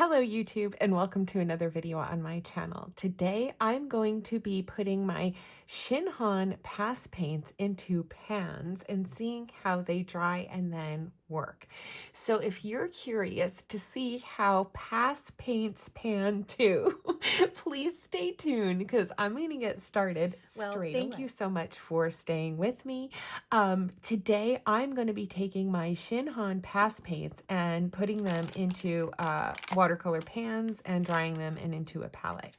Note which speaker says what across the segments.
Speaker 1: Hello YouTube and welcome to another video on my channel. Today I'm going to be putting my ShinHan pass paints into pans and seeing how they dry and then work. So if you're curious to see how pass paints pan too, please stay tuned because I'm going to get started straight away. Thank you so much for staying with me. Today I'm going to be taking my ShinHan pass paints and putting them into watercolor pans and drying them into a palette.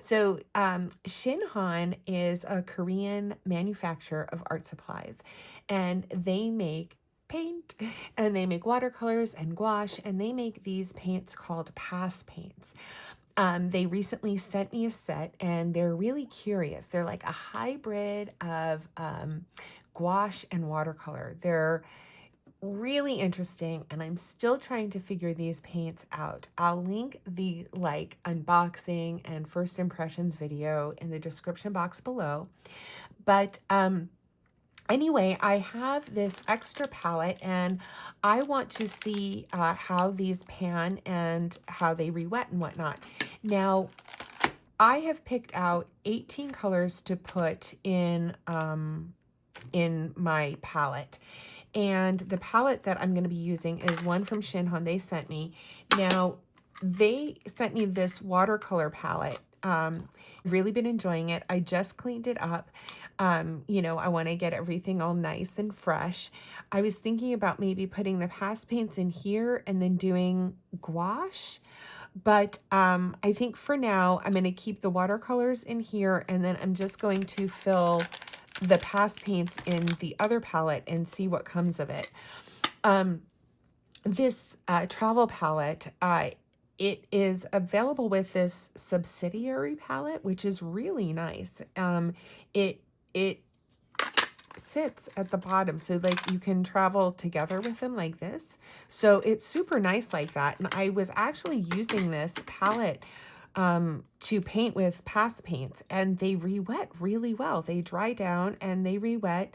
Speaker 1: So ShinHan is a Korean manufacturer of art supplies, and they make paint and they make watercolors and gouache, and they make these paints called pass paints. They recently sent me a set and they're really curious. They're like a hybrid of gouache and watercolor. They're really interesting and I'm still trying to figure these paints out. I'll link the unboxing and first impressions video in the description box below. But anyway, I have this extra palette and I want to see how these pan and how they re-wet and whatnot. Now, I have picked out 18 colors to put in my palette. And the palette that I'm going to be using is one from ShinHan they sent me. Now, they sent me this watercolor palette. Really been enjoying it. I just cleaned it up. You know, I want to get everything all nice and fresh. I was thinking about maybe putting the pass paints in here and then doing gouache. But I think for now, I'm going to keep the watercolors in here and then I'm just going to fill the pass paints in the other palette and see what comes of it. This travel palette, it is available with this subsidiary palette, which is really nice. It sits at the bottom, so like you can travel together with them like this. So it's super nice like that. And I was actually using this palette to paint with pass paints and they re-wet really well. They dry down and they re-wet.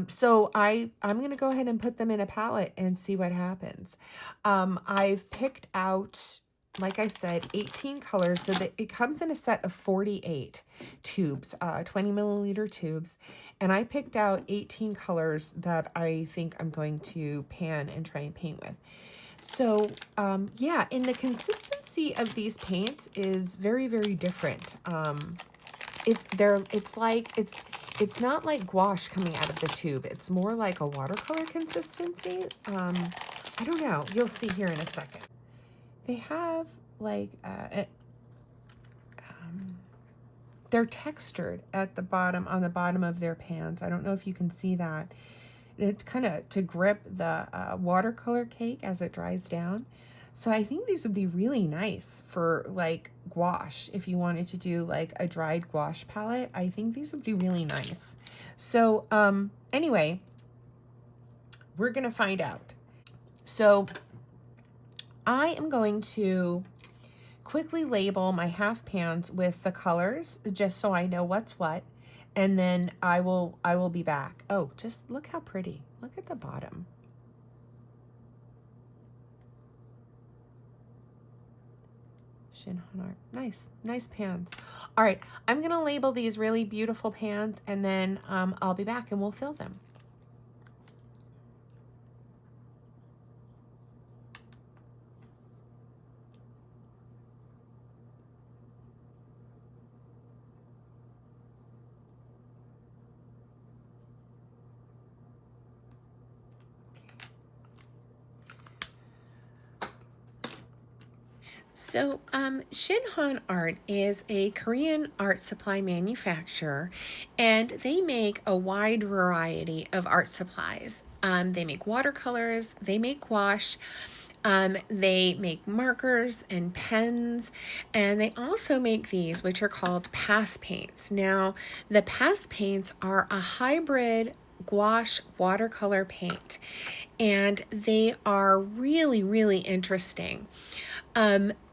Speaker 1: So I'm going to go ahead and put them in a palette and see what happens. I've picked out, like I said, 18 colors so that it comes in a set of 48 tubes, 20 milliliter tubes. And I picked out 18 colors that I think I'm going to pan and try and paint with. So, yeah, and the consistency of these paints is very, very different. It's not like gouache coming out of the tube. It's more like a watercolor consistency. I don't know. You'll see here in a second. They have they're textured at the bottom, on the bottom of their pans. I don't know if you can see that. It's kind of to grip the watercolor cake as it dries down. So I think these would be really nice for like gouache. If you wanted to do like a dried gouache palette, I think these would be really nice. So anyway, we're going to find out. So I am going to quickly label my half pans with the colors just so I know what's what. And then I will be back. Oh, just look how pretty. Look at the bottom. ShinHan art. Nice, nice pans. All right, I'm gonna label these really beautiful pans and then I'll be back and we'll fill them. So, ShinHan Art is a Korean art supply manufacturer, and they make a wide variety of art supplies. They make watercolors, they make gouache, they make markers and pens, and they also make these, which are called pass paints. Now, the pass paints are a hybrid gouache watercolor paint, and they are really, really interesting.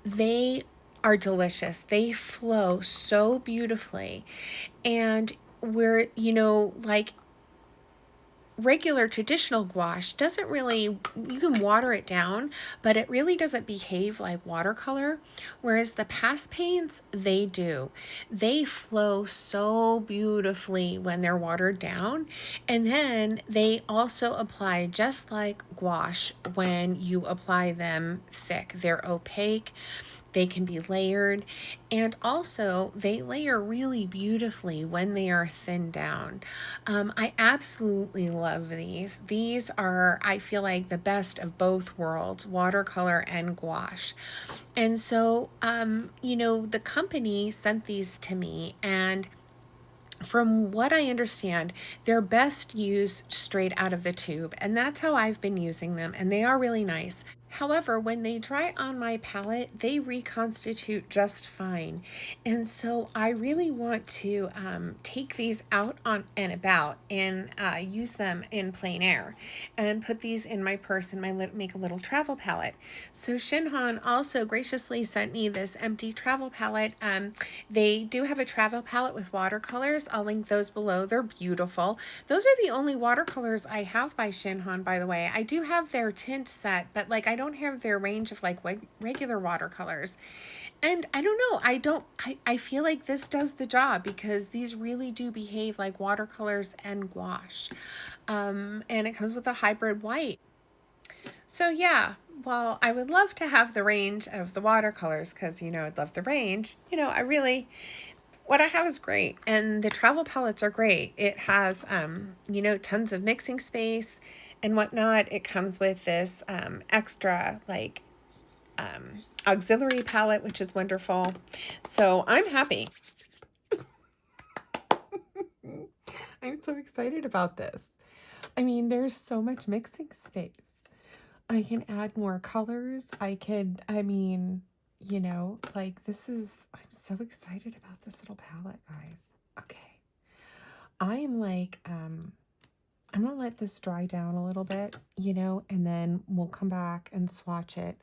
Speaker 1: They are delicious. They flow so beautifully. And we're, you know, like regular traditional gouache doesn't really, you can water it down, but it really doesn't behave like watercolor. Whereas the past paints, they do. They flow so beautifully when they're watered down. And then they also apply just like gouache when you apply them thick. They're opaque. They can be layered, and also they layer really beautifully when they are thinned down. I absolutely love these. These are, I feel like, the best of both worlds, watercolor and gouache. And so, the company sent these to me, and from what I understand, they're best used straight out of the tube, and that's how I've been using them, and they are really nice. However, when they dry on my palette, they reconstitute just fine. And so I really want to take these out on and about and use them in plein air and put these in my purse and make a little travel palette. So ShinHan also graciously sent me this empty travel palette. They do have a travel palette with watercolors. I'll link those below. They're beautiful. Those are the only watercolors I have by ShinHan, by the way. I do have their tint set, but like I don't have their range of like regular watercolors. And I don't know, I feel like this does the job because these really do behave like watercolors and gouache. And it comes with a hybrid white. So yeah, well, I would love to have the range of the watercolors because, I'd love the range. What I have is great, and the travel palettes are great. It has, tons of mixing space and whatnot. It comes with this extra, like, auxiliary palette, which is wonderful. So I'm happy. I'm so excited about this. I mean, there's so much mixing space. I can add more colors. I'm so excited about this little palette, guys. Okay. I am like, I'm going to let this dry down a little bit, and then we'll come back and swatch it.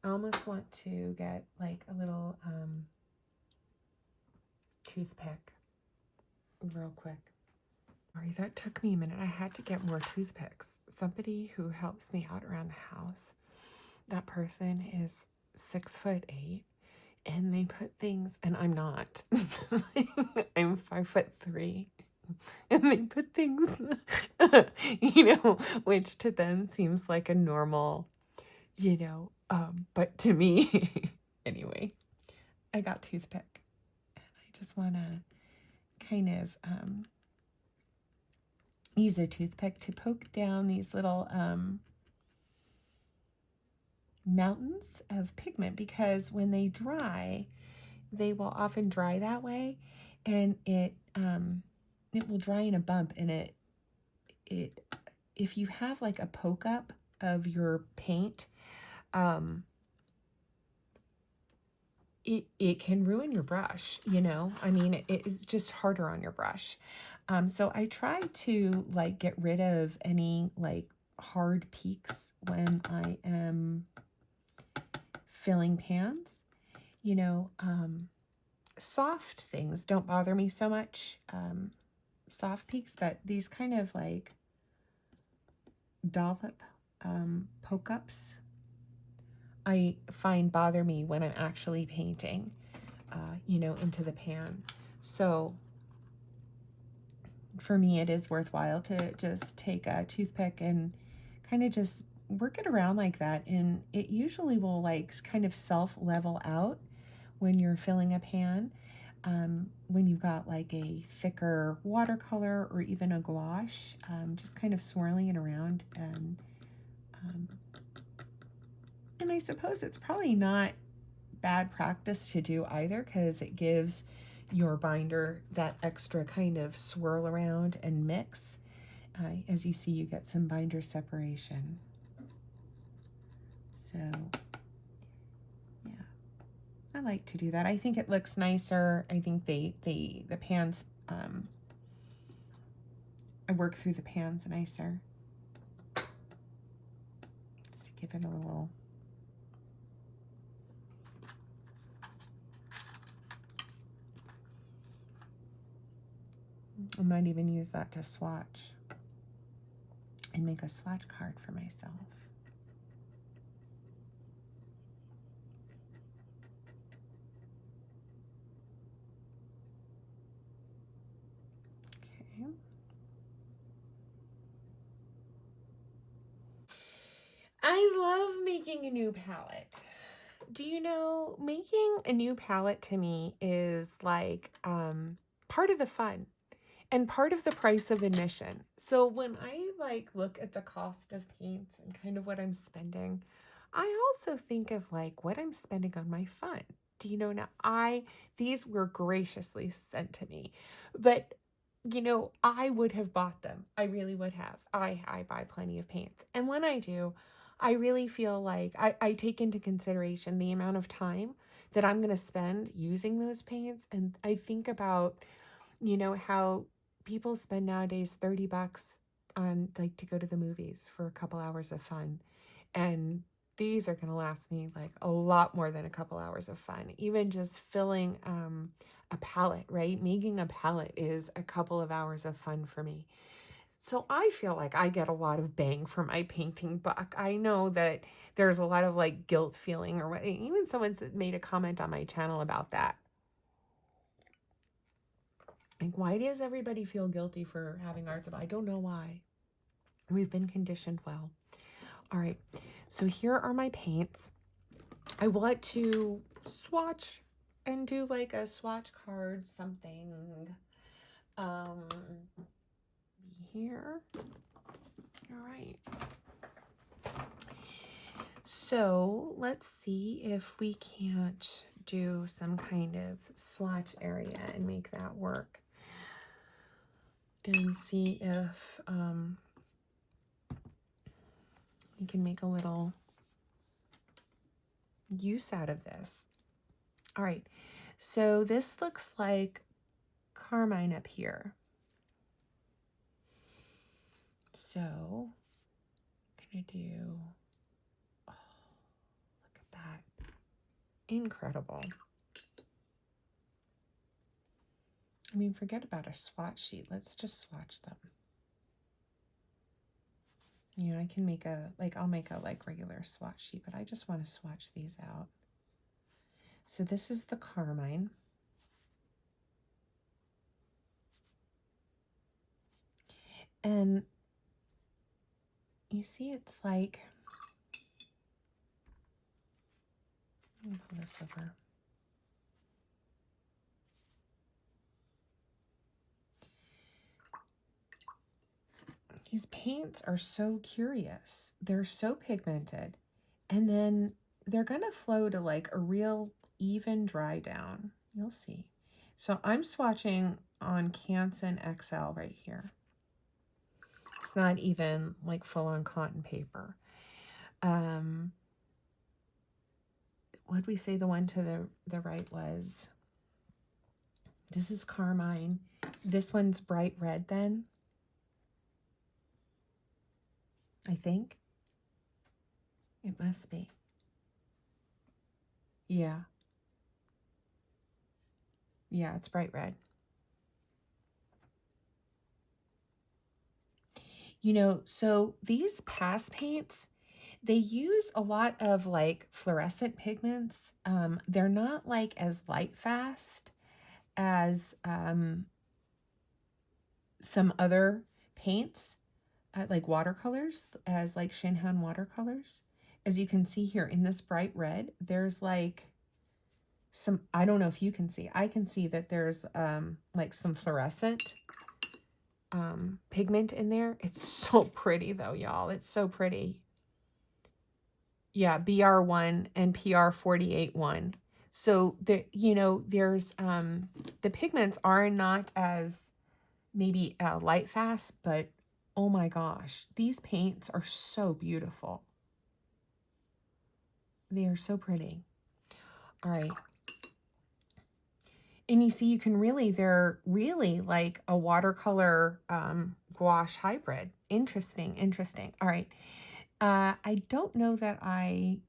Speaker 1: I almost want to get like a little toothpick real quick. Sorry, that took me a minute. I had to get more toothpicks. Somebody who helps me out around the house, that person is 6'8", and they put things, and I'm not. I'm 5'3", and they put things, which to them seems like a normal, but to me, anyway, I got toothpick, and I just want to kind of use a toothpick to poke down these little mountains of pigment, because when they dry, they will often dry that way, and it will dry in a bump, and it if you have like a poke up of your paint, it can ruin your brush, I mean, it's just harder on your brush. So I try to like get rid of any like hard peaks when I am filling pans. Soft things don't bother me so much, soft peaks, but these kind of like dollop poke ups I find bother me when I'm actually painting, into the pan. So for me, it is worthwhile to just take a toothpick and kind of just work it around like that. And it usually will like kind of self-level out when you're filling a pan. When you've got like a thicker watercolor or even a gouache, just kind of swirling it around. And I suppose it's probably not bad practice to do either, because it gives your binder that extra kind of swirl around and mix. As you see, you get some binder separation. So yeah, I like to do that. I think it looks nicer. I think the pans, I work through the pans nicer. Just give it a little. I might even use that to swatch. and make a swatch card for myself. Okay. I love making a new palette. Do you know, making a new palette to me is like part of the fun and part of the price of admission. So when I like look at the cost of paints and kind of what I'm spending, I also think of like what I'm spending on my fun. Do you know, now these were graciously sent to me, but you know, I would have bought them. I really would have. I buy plenty of paints. And when I do, I really feel like I take into consideration the amount of time that I'm going to spend using those paints. And I think about, you know, how people spend nowadays $30 on like to go to the movies for a couple hours of fun. And these are going to last me like a lot more than a couple hours of fun. Even just filling a palette, right? Making a palette is a couple of hours of fun for me. So I feel like I get a lot of bang for my painting buck. I know that there's a lot of like guilt feeling or what. Even someone's made a comment on my channel about that. Like, why does everybody feel guilty for having art supply? I don't know why. We've been conditioned well. All right, so here are my paints. I want to swatch and do like a swatch card something here. All right. So let's see if we can't do some kind of swatch area and make that work. And see if we can make a little use out of this. All right, so this looks like carmine up here. So I'm gonna do, oh, look at that, incredible. I mean, forget about a swatch sheet. Let's just swatch them. You know, I can make a, like, I'll make a like regular swatch sheet, but I just want to swatch these out. So this is the carmine. And you see it's like, let me pull this over. These paints are so curious. They're so pigmented. And then they're going to flow to like a real even dry down. You'll see. So I'm swatching on Canson XL right here. It's not even like full on cotton paper. What did we say the one to the right was? This is carmine. This one's bright red then, I think. It must be. Yeah. Yeah, it's bright red. You know, so these pass paints, they use a lot of like fluorescent pigments. They're not like as light fast as some other paints, like watercolors, as like ShinHan watercolors. As you can see here in this bright red, there's like some, I don't know if you can see, I can see that there's like some fluorescent pigment in there. It's so pretty though, y'all. It's so pretty. Yeah, BR1 and PR48-1. So the, you know, there's the pigments are not as maybe light fast, but oh my gosh, these paints are so beautiful. They are so pretty. All right. And you see, you can really, they're really like a watercolor gouache hybrid. Interesting, interesting. All right. I don't know that I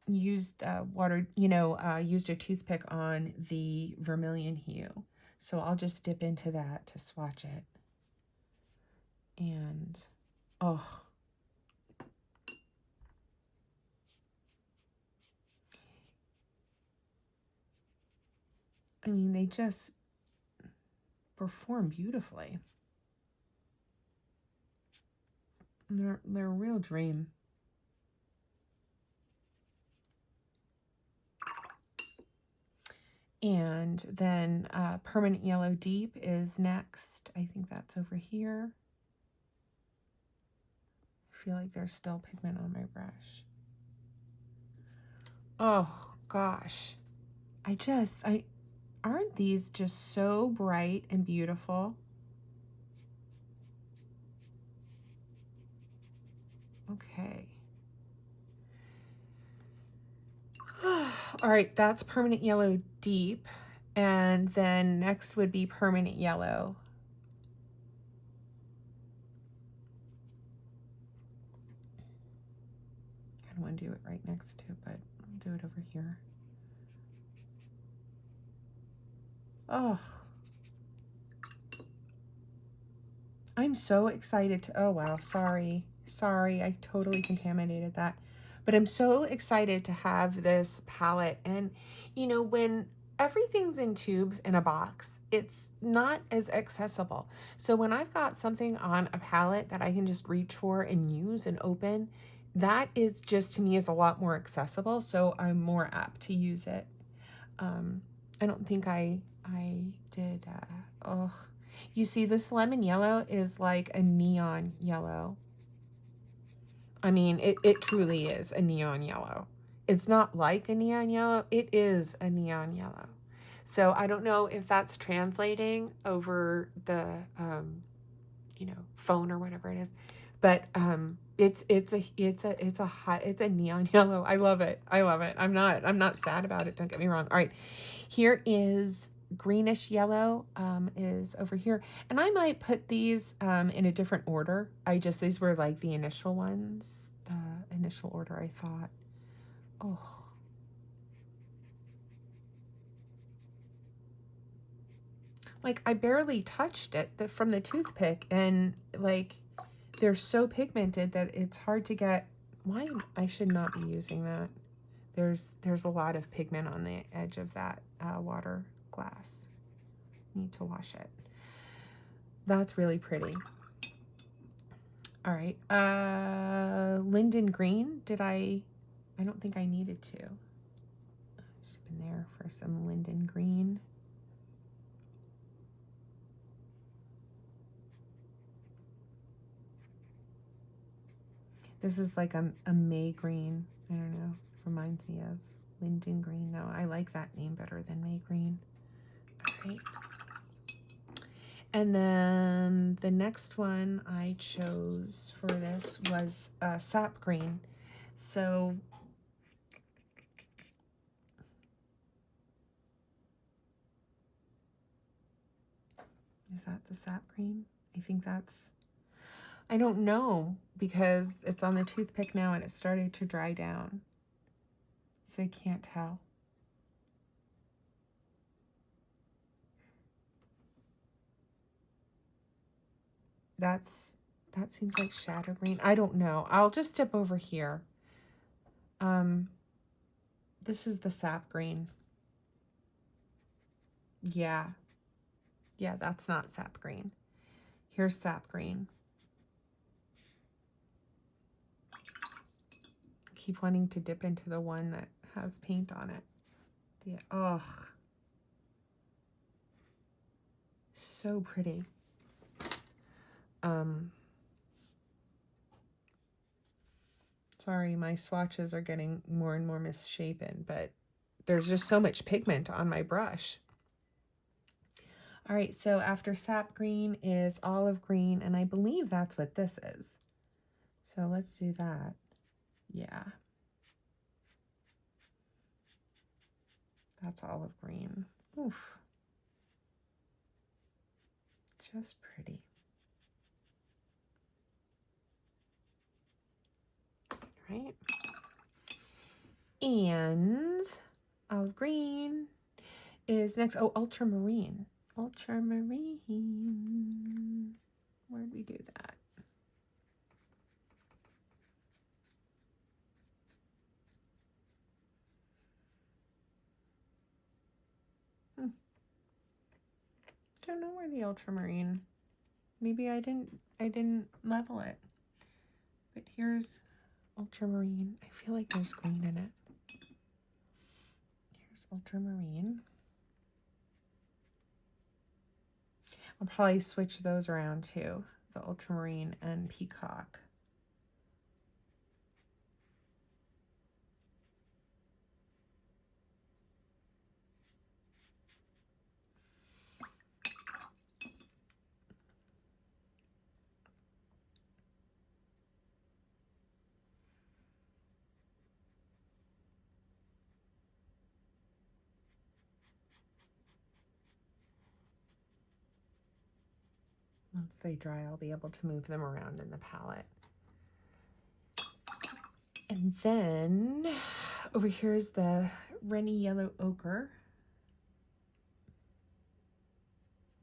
Speaker 1: used used a toothpick on the vermilion hue. So I'll just dip into that to swatch it. And, oh, I mean, they just perform beautifully. They're a real dream. And then Permanent Yellow Deep is next. I think that's over here. I feel like there's still pigment on my brush. Oh gosh. Aren't these just so bright and beautiful? Okay. All right, that's Permanent Yellow Deep. And then next would be Permanent Yellow. I don't want to do it right next to it, but I'll do it over here. Oh, I'm so excited to, oh wow, sorry, I totally contaminated that. But I'm so excited to have this palette. And you know, when everything's in tubes in a box, it's not as accessible. So when I've got something on a palette that I can just reach for and use and open, that is just, to me, is a lot more accessible. So I'm more apt to use it. I don't think I did, oh, you see this lemon yellow is like a neon yellow. I mean, it truly is a neon yellow. It's not like a neon yellow, it is a neon yellow. So I don't know if that's translating over the, you know, phone or whatever it is, but it's a neon yellow. I love it. I love it. I'm not sad about it. Don't get me wrong. All right, here is greenish yellow, is over here, and I might put these in a different order. These were like the initial ones, the initial order I thought. Oh, like I barely touched it from the toothpick, and like they're so pigmented that it's hard to get. Why I should not be using that. There's a lot of pigment on the edge of that water glass. Need to wash it. That's really pretty. All right, linden green. I don't think I needed to. Just in there for some linden green. This is like a May green. I don't know. Reminds me of linden green, though. I like that name better than May green. All right. And then the next one I chose for this was sap green. So is that the sap green? I think that's, I don't know, because it's on the toothpick now and it started to dry down. So I can't tell. That seems like shadow green. I don't know. I'll just dip over here. This is the sap green. Yeah. Yeah, that's not sap green. Here's sap green. I keep wanting to dip into the one that has paint on it. Yeah. Oh, so pretty. Sorry, my swatches are getting more and more misshapen, but there's just so much pigment on my brush. All right, so after sap green is olive green, and I believe that's what this is. So let's do that. Yeah. That's olive green. Oof. Just pretty. Right? And olive green is next. Oh, ultramarine. Ultramarine. Where'd we do that? don't know where the ultramarine. Maybe I didn't level it. But here's ultramarine. I feel like there's green in it. Here's ultramarine. I'll probably switch those around too, the ultramarine and peacock. Once they dry, I'll be able to move them around in the palette. And then over here is the Rennie Yellow Ochre.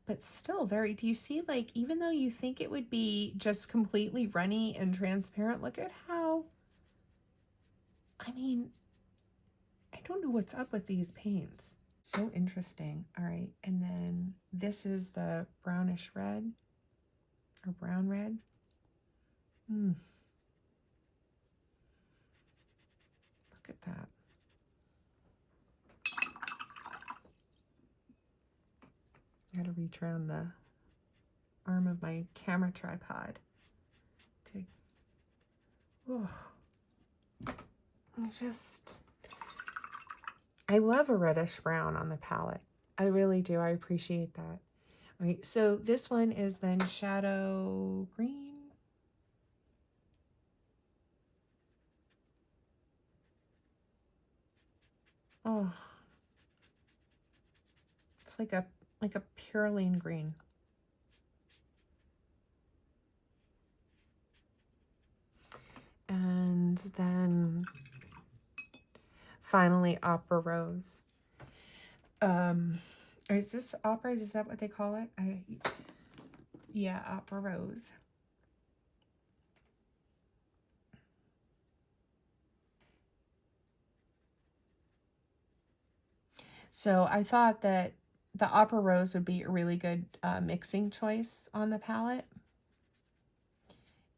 Speaker 1: But still very, do you see, like, even though you think it would be just completely runny and transparent, look at how, I mean, I don't know what's up with these paints. So interesting. All right, and then this is the brownish red, or brown red. Look at that. I gotta reach around the arm of my camera tripod to, I love a reddish brown on the palette. I really do. I appreciate that. All right, so this one is then Shadow Green. Oh, it's like a purulene green. And then finally Opera Rose. Is this opera? Is that what they call it? Yeah, Opera Rose. So I thought that the Opera Rose would be a really good mixing choice on the palette.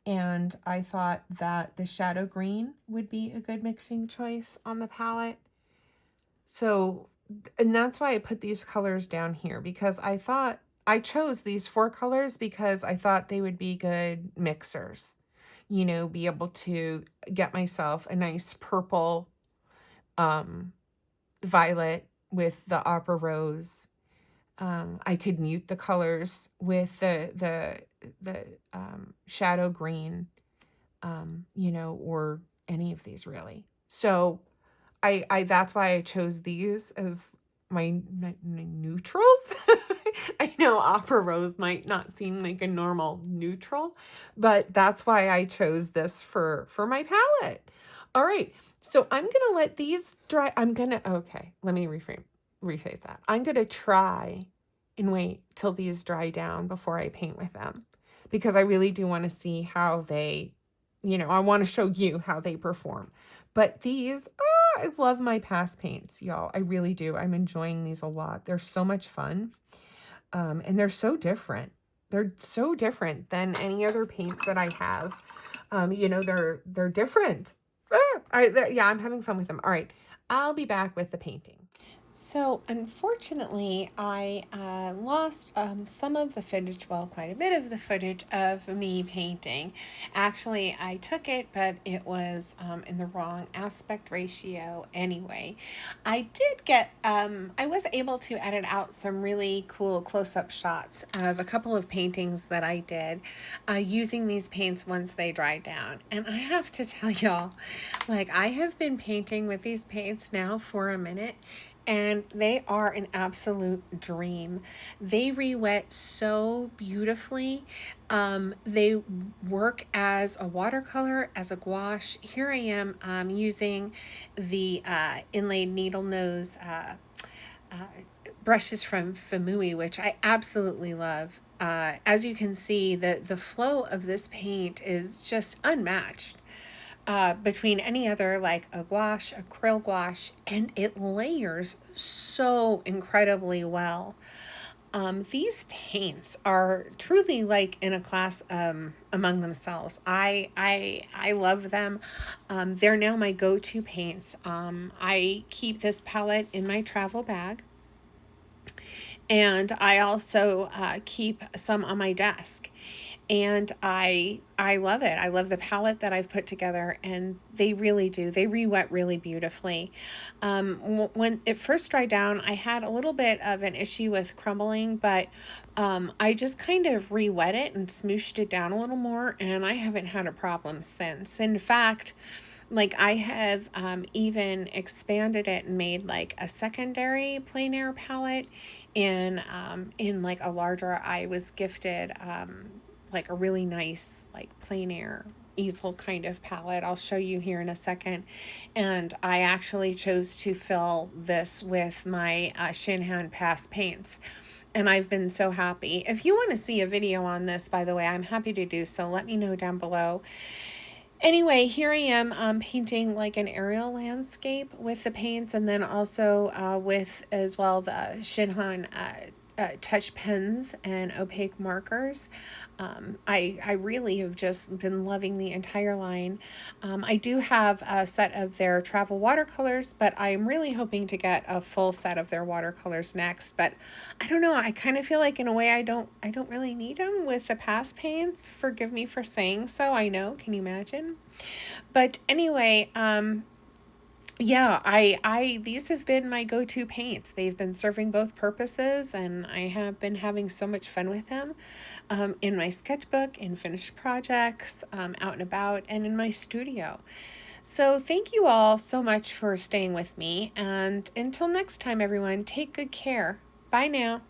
Speaker 1: And I thought that the Shadow Green would be a good mixing choice on the palette. So, and that's why I put these colors down here, because I thought, I chose these 4 colors because I thought they would be good mixers. You know, be able to get myself a nice purple violet with the Opera Rose. I could mute the colors with the Shadow Green, you know, or any of these really. So I that's why I chose these as my neutrals. I know Opera Rose might not seem like a normal neutral, but that's why I chose this for my palette. All right, so I'm gonna let these dry. Okay, let me rephrase that. I'm gonna try and wait till these dry down before I paint with them, because I really do want to see how they, you know, I want to show you how they perform. But these, I love my past paints, y'all. I really do. I'm enjoying these a lot. They're so much fun. And they're so different. They're so different than any other paints that I have. You know, they're different. Yeah, I'm having fun with them. All right, I'll be back with the painting. So unfortunately, I lost some of the footage, well, quite a bit of the footage of me painting. Actually, I took it, but it was in the wrong aspect ratio anyway. I did get, I was able to edit out some really cool close-up shots of a couple of paintings that I did using these paints once they dried down. And I have to tell y'all, like, I have been painting with these paints now for a minute, and they are an absolute dream. They re-wet so beautifully. They work as a watercolor, as a gouache. Here I am using the inlaid needle nose brushes from Famui, which I absolutely love. As you can see, the flow of this paint is just unmatched. Between any other, like a gouache, acrylic gouache, and it layers so incredibly well. These paints are truly like in a class among themselves. I love them. They're now my go-to paints. I keep this palette in my travel bag. And I also keep some on my desk. And I love it. I love the palette that I've put together, and they really do. They re-wet really beautifully. When it first dried down, I had a little bit of an issue with crumbling, but I just kind of re-wet it and smooshed it down a little more, and I haven't had a problem since. In fact, like I have even expanded it and made like a secondary plein air palette in like a larger. I was gifted like a really nice like plein air easel kind of palette. I'll show you here in a second. And I actually chose to fill this with my ShinHan past paints. And I've been so happy. If you want to see a video on this, by the way, I'm happy to do so. Let me know down below. Anyway, here I am painting like an aerial landscape with the paints, and then also with as well the ShinHan touch pens and opaque markers. I really have just been loving the entire line. I do have a set of their travel watercolors, but I'm really hoping to get a full set of their watercolors next. But I don't know, I kind of feel like in a way I don't really need them with the past paints. Forgive me for saying so, I know, can you imagine? But anyway, yeah, these have been my go-to paints. They've been serving both purposes, and I have been having so much fun with them in my sketchbook, in finished projects, out and about, and in my studio. So thank you all so much for staying with me, and until next time, everyone, take good care. Bye now.